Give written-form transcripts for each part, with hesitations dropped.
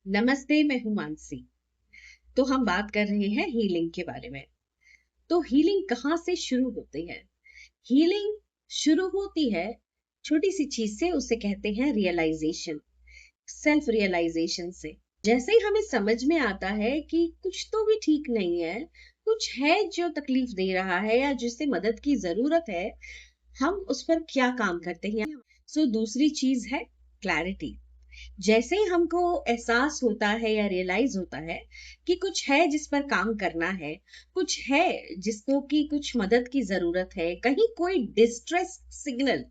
नमस्ते, मैं हूँ मानसी। तो हम बात कर रहे हैं हीलिंग के बारे में। तो हीलिंग कहाँ से शुरू होती है? हीलिंग शुरू होती है छोटी सी चीज से, उसे कहते हैं रियलाइजेशन, सेल्फ रियलाइजेशन से। जैसे ही हमें समझ में आता है कि कुछ तो भी ठीक नहीं है, कुछ है जो तकलीफ दे रहा है या जिससे मदद की जरूरत है, हम उस पर क्या काम करते हैं। दूसरी चीज है क्लैरिटी। जैसे ही हमको एहसास होता है या रियलाइज होता है कि कुछ है जिस पर काम करना है, कुछ है जिसको कि कुछ मदद की जरूरत है, कहीं कोई डिस्ट्रेस सिग्नल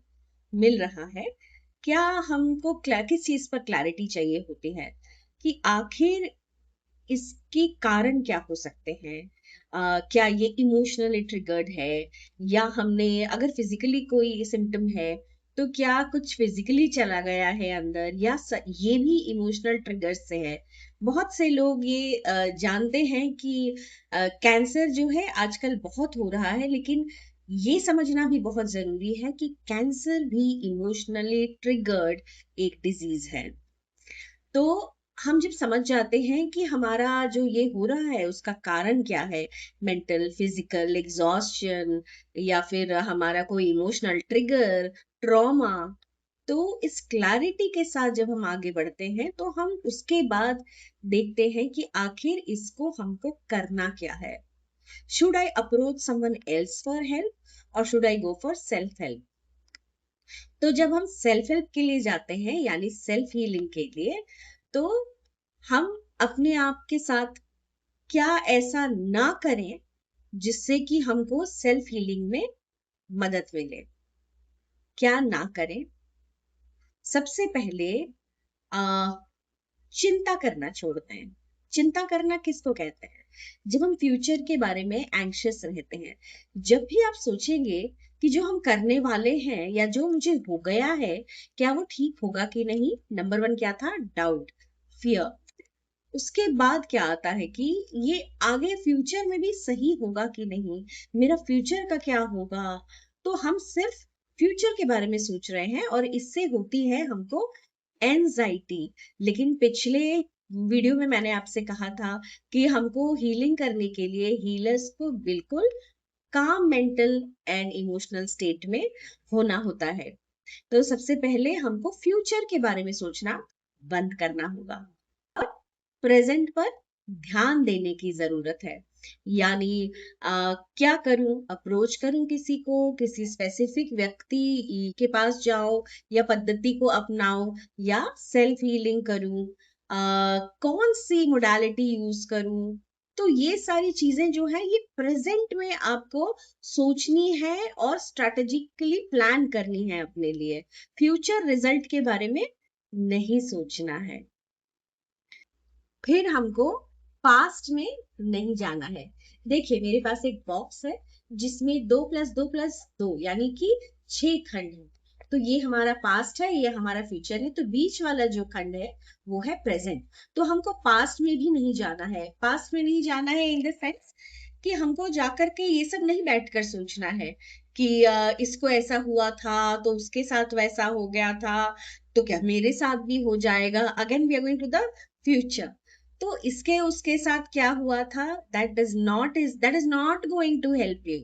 मिल रहा है, क्या हमको किस चीज पर क्लैरिटी चाहिए होती है कि आखिर इसके कारण क्या हो सकते हैं। क्या ये इमोशनली ट्रिगर्ड है, या हमने अगर फिजिकली कोई सिम्टम है तो क्या कुछ फिजिकली चला गया है अंदर, या ये भी इमोशनल ट्रिगर से है। बहुत से लोग ये जानते हैं कि कैंसर जो है आजकल बहुत हो रहा है, लेकिन ये समझना भी बहुत जरूरी है कि कैंसर भी इमोशनली ट्रिगर्ड एक डिजीज है। तो हम जब समझ जाते हैं कि हमारा जो ये हो रहा है उसका कारण क्या है, मेंटल फिजिकल एग्जॉस्शन, या फिर हमारा कोई इमोशनल ट्रिगर, ट्रॉमा, तो इस क्लैरिटी के साथ जब हम आगे बढ़ते हैं तो हम उसके बाद देखते हैं कि आखिर इसको हमको करना क्या है। Should I approach someone else for help और should I go for self help? तो जब हम सेल्फ हेल्प के लिए जाते हैं, यानी सेल्फ हीलिंग के लिए, तो हम अपने आप के साथ क्या ऐसा ना करें जिससे कि हमको सेल्फ हीलिंग में मदद मिले, क्या ना करें। सबसे पहले आ, चिंता करना छोड़ दें। चिंता करना किसको कहते हैं? जब हम फ्यूचर के बारे में एंग्शियस रहते हैं, जब भी आप सोचेंगे कि जो हम करने वाले हैं या जो मुझे हो गया है, क्या वो ठीक होगा कि नहीं। नंबर वन क्या था? Doubt, fear. उसके बाद क्या आता है कि ये आगे फ्यूचर में भी सही होगा कि नहीं, मेरा फ्यूचर का क्या होगा। तो हम सिर्फ फ्यूचर के बारे में सोच रहे हैं और इससे होती है हमको एंजाइटी। लेकिन पिछले वीडियो में मैंने आपसे कहा था कि हमको हीलिंग करने के लिए हीलर्स को बिल्कुल काम मेंटल एंड इमोशनल स्टेट में होना होता है। तो सबसे पहले हमको फ्यूचर के बारे में सोचना बंद करना होगा, प्रेजेंट पर ध्यान देने की जरूरत है। यानी क्या करूं? अप्रोच करूं किसी को, किसी स्पेसिफिक व्यक्ति के पास जाओ या पद्धति को अपनाओ, या सेल्फ हीलिंग करूं, कौन सी मोडालिटी यूज करूं। तो ये सारी चीजें जो है ये प्रेजेंट में आपको सोचनी है और स्ट्रेटेजिकली प्लान करनी है अपने लिए। फ्यूचर रिजल्ट के बारे में नहीं सोचना है। फिर हमको पास्ट में नहीं जाना है। देखिए, मेरे पास एक बॉक्स है जिसमें 2+2+2 यानी कि 6 खंड है। तो ये हमारा पास्ट है, ये हमारा फ्यूचर है। तो बीच वाला जो खंड है वो है प्रेजेंट। तो हमको पास्ट में भी नहीं जाना है। पास्ट में नहीं जाना है इन द सेंस कि हमको जाकर के ये सब नहीं बैठकर सोचना है कि इसको ऐसा हुआ था तो उसके साथ वैसा हो गया था, तो क्या मेरे साथ भी हो जाएगा। Again we are going to the future. तो इसके उसके साथ क्या हुआ था, that is not going to help you.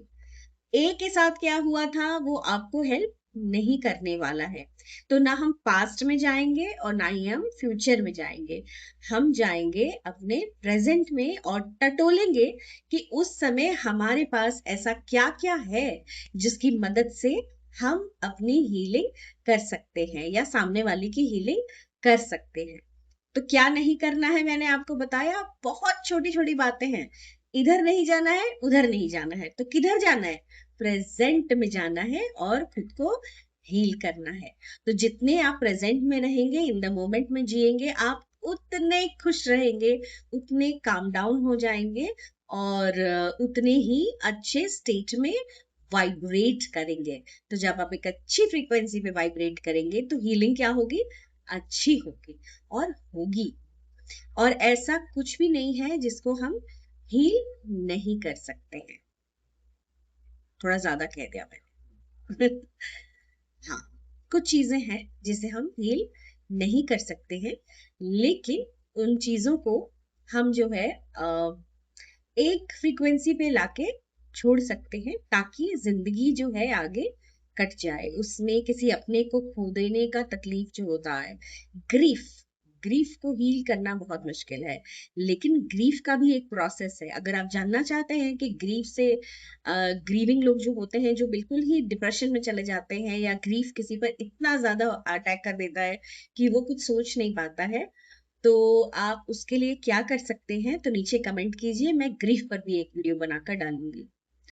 A के साथ क्या हुआ था वो आपको हेल्प नहीं करने वाला है। तो ना हम पास्ट में जाएंगे और ना ही हम फ्यूचर में जाएंगे। हम जाएंगे अपने प्रेजेंट में और टटोलेंगे कि उस समय हमारे पास ऐसा क्या क्या है जिसकी मदद से हम अपनी हीलिंग कर सकते हैं या सामने वाले की हीलिंग कर सकते हैं। तो क्या नहीं करना है मैंने आपको बताया, बहुत छोटी छोटी बातें हैं। इधर नहीं जाना है, उधर नहीं जाना है, तो किधर जाना है? प्रेजेंट में जाना है और खुद को हील करना है। तो जितने आप प्रेजेंट में रहेंगे, इन द मोमेंट में जिएंगे, आप उतने खुश रहेंगे, उतने काम डाउन हो जाएंगे, और उतने ही अच्छे स्टेट में वाइब्रेट करेंगे। तो जब आप एक अच्छी फ्रीक्वेंसी पे वाइब्रेट करेंगे तो हीलिंग क्या होगी? अच्छी होगी और होगी। और ऐसा कुछ भी नहीं है जिसको हम हील नहीं कर सकते हैं। थोड़ा ज्यादा कह दिया मैंने। हाँ, कुछ चीजें हैं जिसे हम हील नहीं कर सकते हैं, लेकिन उन चीजों को हम जो है एक फ्रीक्वेंसी पे लाके छोड़ सकते हैं, ताकि जिंदगी जो है आगे कट जाए। उसमें किसी अपने को खो देने का तकलीफ जो होता है, ग्रीफ, ग्रीफ को हील करना बहुत मुश्किल है, लेकिन ग्रीफ का भी एक प्रोसेस है। अगर आप जानना चाहते हैं कि ग्रीफ से ग्रीविंग लोग जो होते हैं, जो बिल्कुल ही डिप्रेशन में चले जाते हैं, या ग्रीफ किसी पर इतना ज्यादा अटैक कर देता है कि वो कुछ सोच नहीं पाता है, तो आप उसके लिए क्या कर सकते हैं, तो नीचे कमेंट कीजिए, मैं ग्रीफ पर भी एक वीडियो बनाकर डालूंगी।